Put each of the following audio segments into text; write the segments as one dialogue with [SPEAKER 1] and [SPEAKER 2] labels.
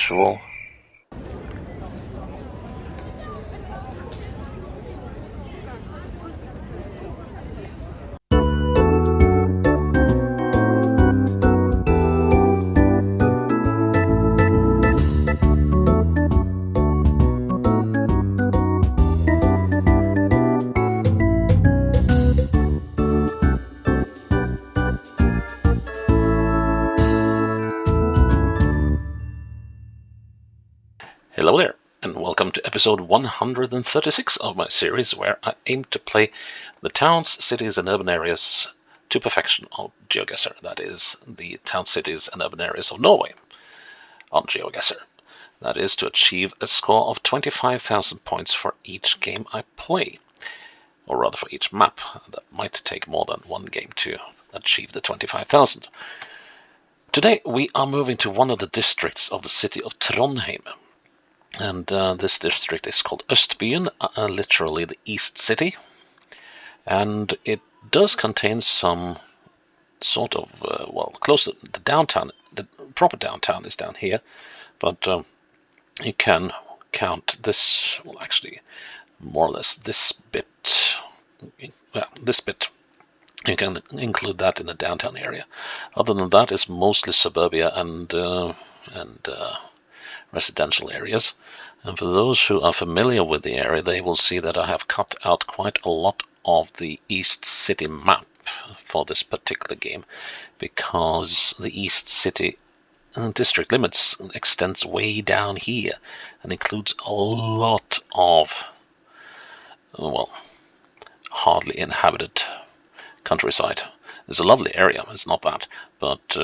[SPEAKER 1] usual. Hello there, and welcome to episode 136 of my series where I aim to play the towns, cities and urban areas to perfection on Geoguessr. That is, the towns, cities and urban areas of Norway on Geoguessr. That is to achieve a score of 25,000 points for each game I play. Or rather for each map. That might take more than one game to achieve the 25,000. Today we are moving to one of the districts of the city of Trondheim. And this district is called Østbyen, literally the East City. And it does contain some sort of, close to the downtown. The proper downtown is down here. But you can count this, well actually, more or less this bit. Well, this bit. You can include that in the downtown area. Other than that, it's mostly suburbia and residential areas. And for those who are familiar with the area, they will see that I have cut out quite a lot of the East City map for this particular game, because the East City district limits extends way down here and includes a lot of, well, hardly inhabited countryside. It's a lovely area, it's not that, but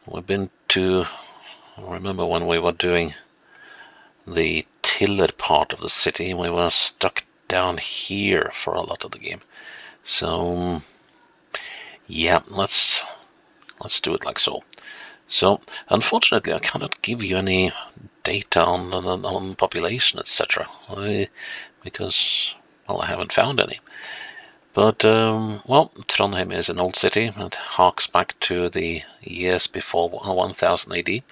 [SPEAKER 1] we've been to, I remember when we were doing the tiller part of the city, we were stuck down here for a lot of the game. So yeah, let's do it like so. So unfortunately I cannot give you any data on population, etc. Because, well, I haven't found any. But, well, Trondheim is an old city. It harks back to the years before 1000 AD.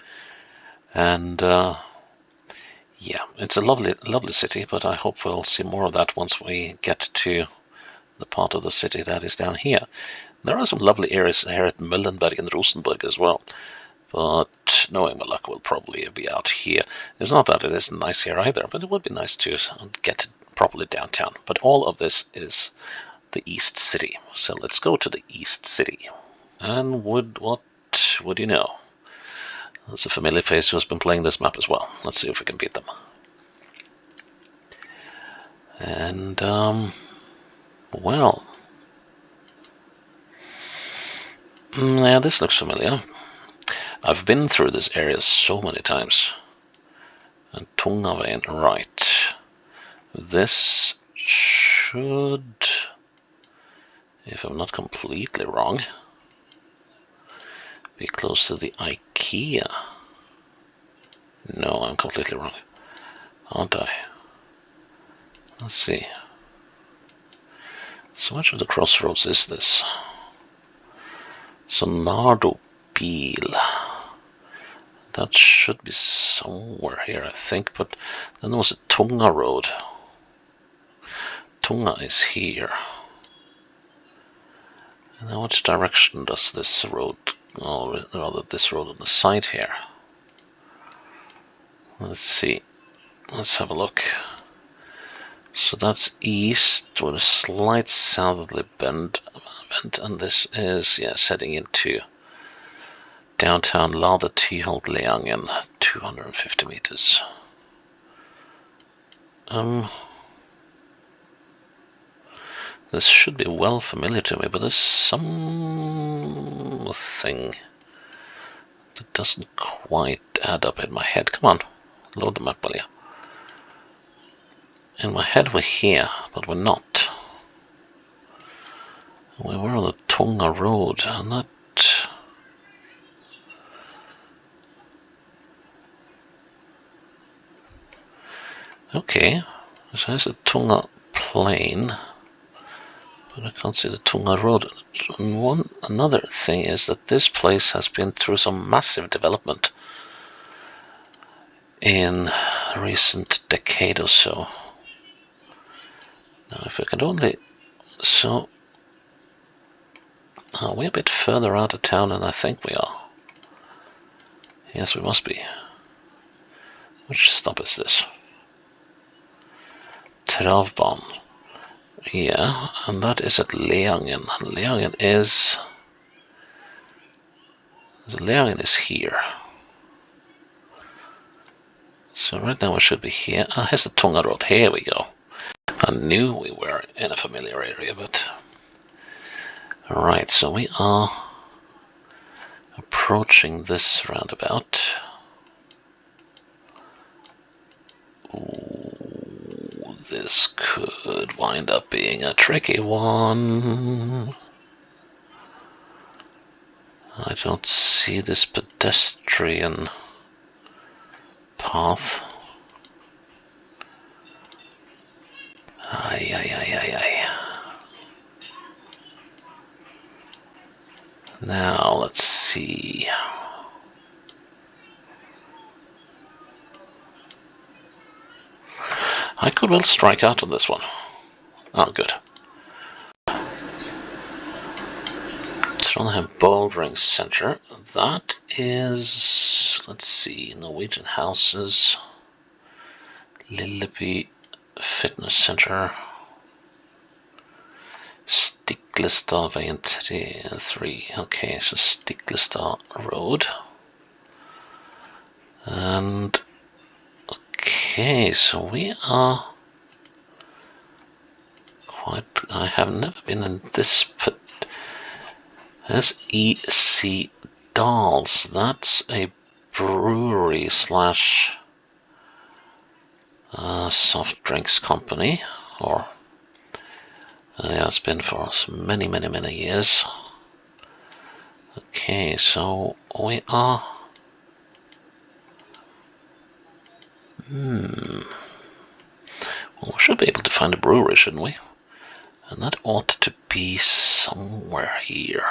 [SPEAKER 1] And, yeah, it's a lovely city, but I hope we'll see more of that once we get to the part of the city that is down here. There are some lovely areas here at Møllenberg and Rosenborg as well. But knowing my luck, we'll probably be out here. It's not that it isn't nice here either, but it would be nice to get properly downtown. But all of this is the East City. So let's go to the East City. And what would you know? There's a familiar face who has been playing this map as well. Let's see if we can beat them. And, well. Yeah, this looks familiar. I've been through this area so many times. And Tungaveien, right. This should, if I'm not completely wrong, be close to the IKEA. No, I'm completely wrong, aren't I? Let's see. So much of the crossroads is this? So Nardobil. That should be somewhere here, I think, but then there was a Tunga road. Tunga is here. And now which direction does this road, or rather this road on the side here? Let's see. Let's have a look. So that's east with a slight southerly bend, and this is, yes, heading into downtown Ladertyholt-Leangen, 250 meters. This should be well familiar to me, but there's something that doesn't quite add up in my head. Come on, load the map, will you? In my head we're here, but we're not. We were on the Tunga road, and that... Okay, so here's the Tunga plain, but I can't see the Tunga road. And another thing is that this place has been through some massive development. in a recent decade or so. Now, if I could only... So... Oh, we're a bit further out of town than I think we are. Yes, we must be. Which stop is this? Trondheim. Yeah, and that is at Leangen. Leangen is... Leangen is here. So right now we should be here. Ah, here's the Tunga Road. Here we go. I knew we were in a familiar area, but... Alright, so we are approaching this roundabout. Ooh, this could wind up being a tricky one. I don't see this pedestrian path. Ay, ay, ay, ay, ay. Now, let's see. I could well strike out on this one. Oh, good. Trondheim Bouldering Center. That is, let's see, Norwegian houses. Lilleby Fitness Center. Stiklestadveien 3. Okay, so Stiklestad Road. And okay, so we are quite... I have never been in this, but there's EC Dals. That's a brewery slash soft drinks company, or yeah, it's been for many, many, many years. Okay, so we are... Well, we should be able to find a brewery, shouldn't we? And that ought to be somewhere here.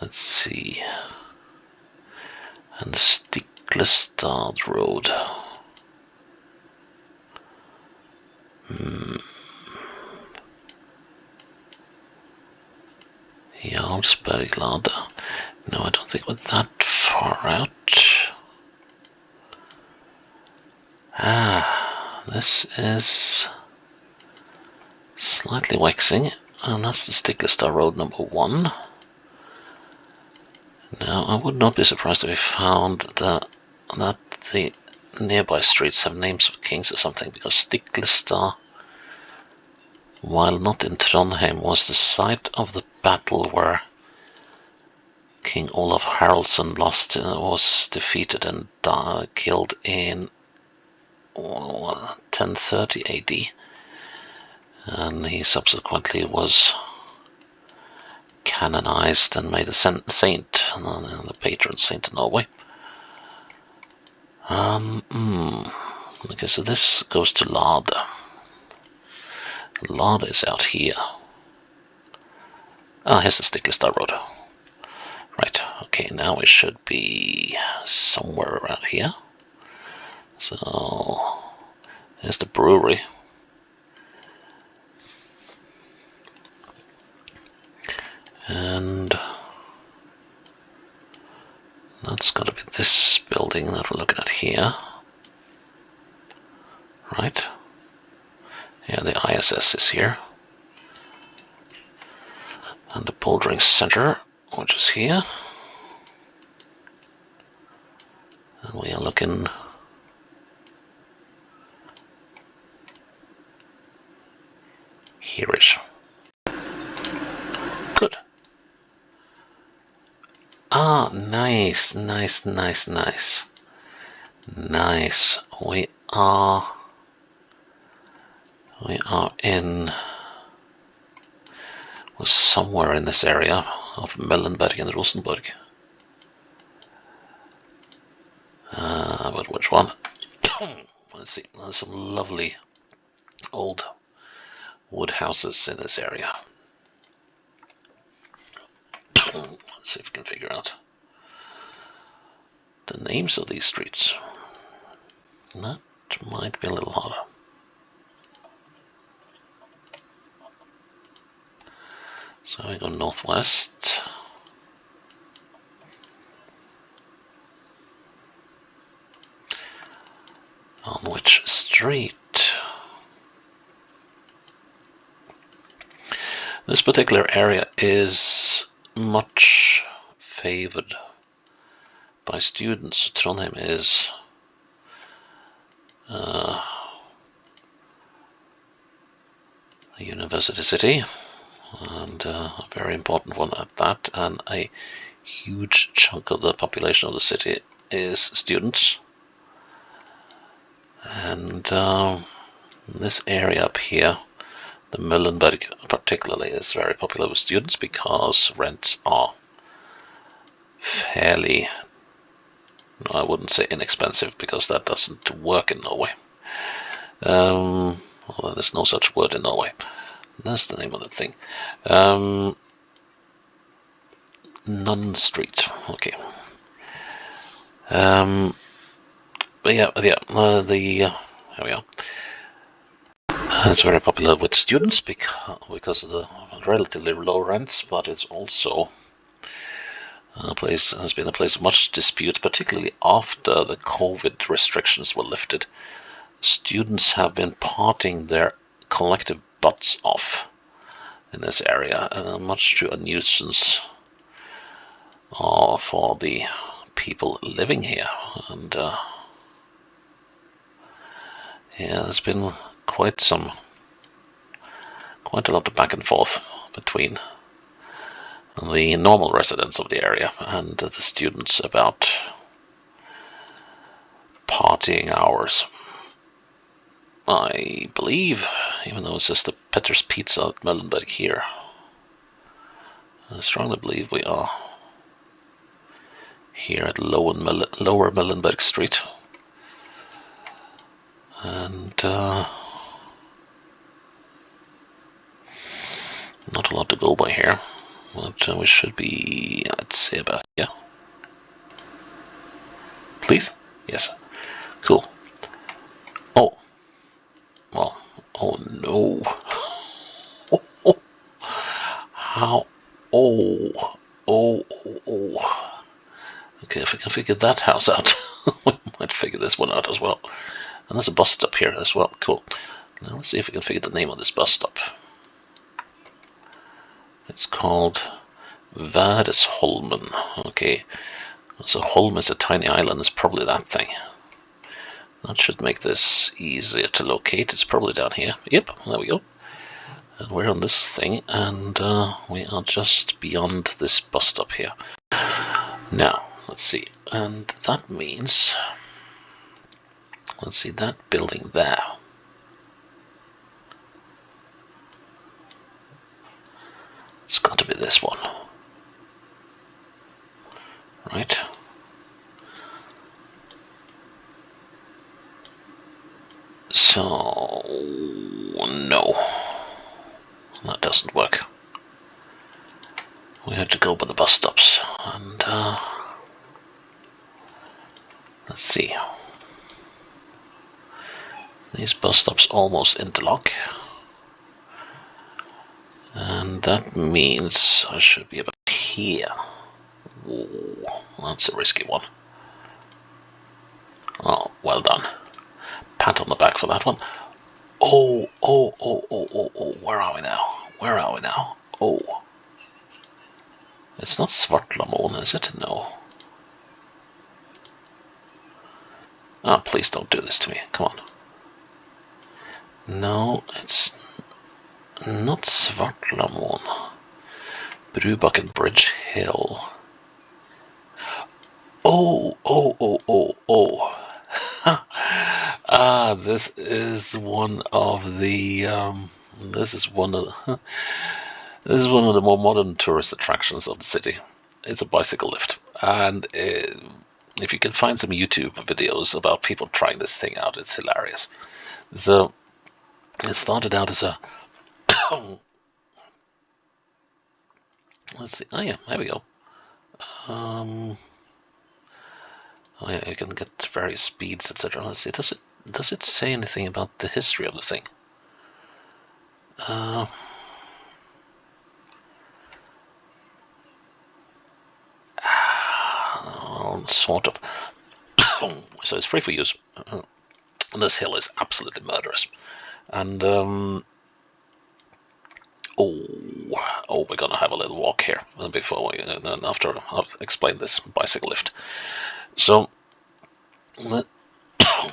[SPEAKER 1] Let's see. And the Stiklestad Road. Jarlsberglade. No, I don't think we're that far out. Ah, this is slightly waxing, and that's the Stiklestad Road number 1. Now, I would not be surprised if we found that the nearby streets have names of kings or something, because Stiklestad, while not in Trondheim, was the site of the battle where King Olaf Haraldsson was defeated and killed in 1030 AD, and he subsequently was canonized and made a saint, the patron saint of Norway. Okay, so this goes to Lade. Lade is out here. Ah, here's the Stiklestad Road. Right, okay, now we should be somewhere around here. So, there's the brewery. And that's got to be this building that we're looking at here. Right? Yeah, the ISS is here. And the bouldering center, which is here. And we are looking here-ish. Good. Ah, nice, nice, nice, nice. Nice. We are in... We're somewhere in this area of Mellenberg and Rosenborg. But which one? Let's see. There's some lovely old wood houses in this area. Let's see if we can figure out. the names of these streets. That might be a little harder. So we go northwest. On which street? This particular area is much favored by students. Trondheim is a university city, and a very important one at that, and a huge chunk of the population of the city is students. And this area up here, the Møllenberg particularly, is very popular with students because rents are fairly, no, I wouldn't say inexpensive, because that doesn't work in Norway. Although there's no such word in Norway. That's the name of the thing. Nun Street. Okay. But yeah. Here we are. It's very popular with students because of the relatively low rents, but it's also has been a place of much dispute, particularly after the COVID restrictions were lifted. Students have been partying their collective butts off in this area, much to a nuisance for the people living here. And yeah, there's been quite a lot of back and forth between the normal residents of the area and the students about partying hours. I believe, even though it's just the Petter's Pizza at Møllenberg here, I strongly believe we are here at Lower Møllenberg Street. And not a lot to go by here, but we should be, I'd say, about here. Please? Yes. Cool. Oh. Well, oh no. How? Oh. Okay, if we can figure that house out, we might figure this one out as well. And there's a bus stop here as well. Cool. Now let's see if we can figure the name of this bus stop. It's called Væresholmen. Okay, so Holm is a tiny island. It's probably that thing. That should make this easier to locate. It's probably down here. Yep, there we go. And we're on this thing, and we are just beyond this bus stop here. Now, let's see. And that means, let's see, that building there. It's got to be this one. Right? So, no. That doesn't work. We have to go by the bus stops. And, let's see. These bus stops almost interlock. And that means I should be about here. Ooh, that's a risky one. Oh, well done. Pat on the back for that one. Oh, where are we now? Where are we now? Oh. It's not Svartlamoen, is it? No. Ah, please don't do this to me. Come on. No, it's not Svartlamoen. Brubakken Bridge Hill. Oh. This is one of the this is one of the more modern tourist attractions of the city. It's a bicycle lift, and if you can find some YouTube videos about people trying this thing out, it's hilarious. So it started out as a let's see. Oh yeah, there we go. You can get various speeds, etc. Let's see. Does it say anything about the history of the thing? Well, sort of. So it's free for use. And this hill is absolutely murderous. And we're gonna have a little walk here before we, after I'll explain this bicycle lift. So,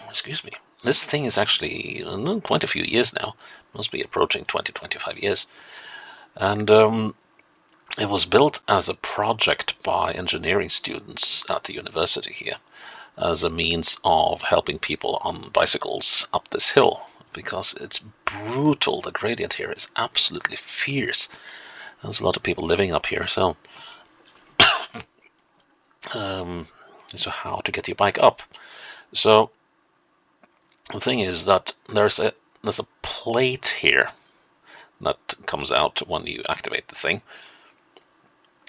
[SPEAKER 1] excuse me. This thing is actually quite a few years now. Must be approaching 20-25 years. And it was built as a project by engineering students at the university here, as a means of helping people on bicycles up this hill, because it's brutal. The gradient here is absolutely fierce. There's a lot of people living up here, so so how to get your bike up? So the thing is that there's a plate here that comes out when you activate the thing,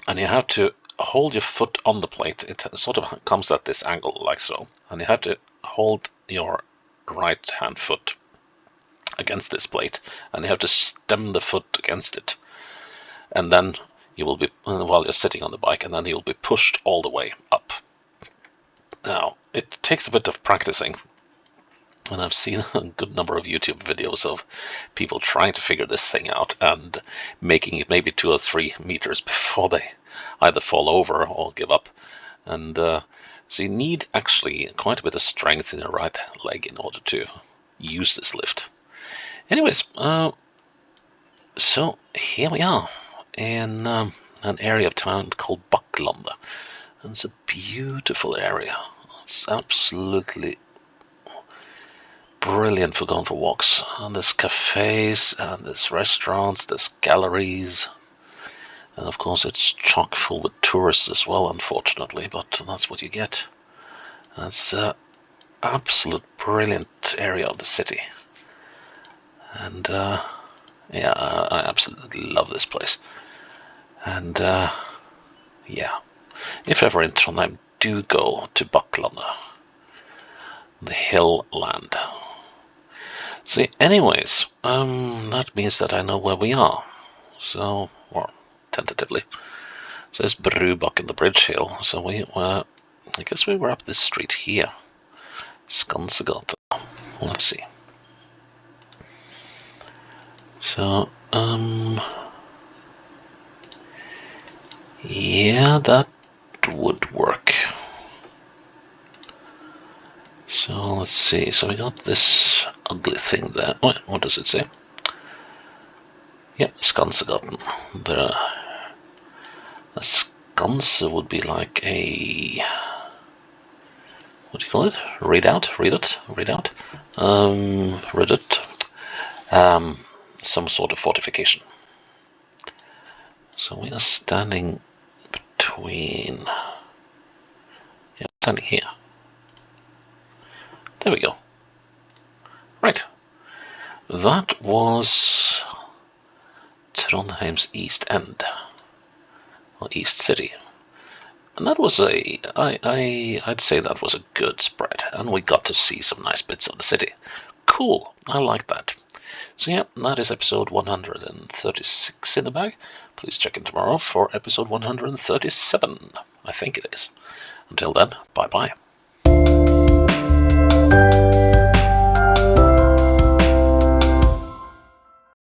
[SPEAKER 1] and you have to hold your foot on the plate. It sort of comes at this angle like so, and you have to hold your right hand foot against this plate, and you have to stem the foot against it, and then you will be, while you're sitting on the bike, and then you'll be pushed all the way up. Now, it takes a bit of practicing, and I've seen a good number of YouTube videos of people trying to figure this thing out and making it maybe 2 or 3 meters before they either fall over or give up. And so you need actually quite a bit of strength in your right leg in order to use this lift. Anyways, so here we are in an area of town called Bakklandet. And it's a beautiful area. It's absolutely brilliant for going for walks. And there's cafes, and there's restaurants, there's galleries. And of course it's chock full with tourists as well, unfortunately, but that's what you get. It's an absolute brilliant area of the city. And yeah, I absolutely love this place. And yeah, if ever in Trondheim, do go to Bakklandet, the hill land. So anyways, that means that I know where we are. So, or tentatively. So it's Brubakken, the bridge hill. So we were, I guess we were up this street here. Skansegata. Let's see. So, yeah, that would work. So let's see. So we got this ugly thing there. Oh, what does it say? Yeah, Skansegata. A skanse would be like a, what do you call it? Redoubt. Some sort of fortification. So we are standing between, yeah, standing here. There we go. Right. That was Trondheim's East End, or East City. And that was I'd say that was a good spread, and we got to see some nice bits of the city. Cool, I like that. So yeah, that is episode 136 in the bag. Please check in tomorrow for episode 137. I think it is. Until then, bye-bye.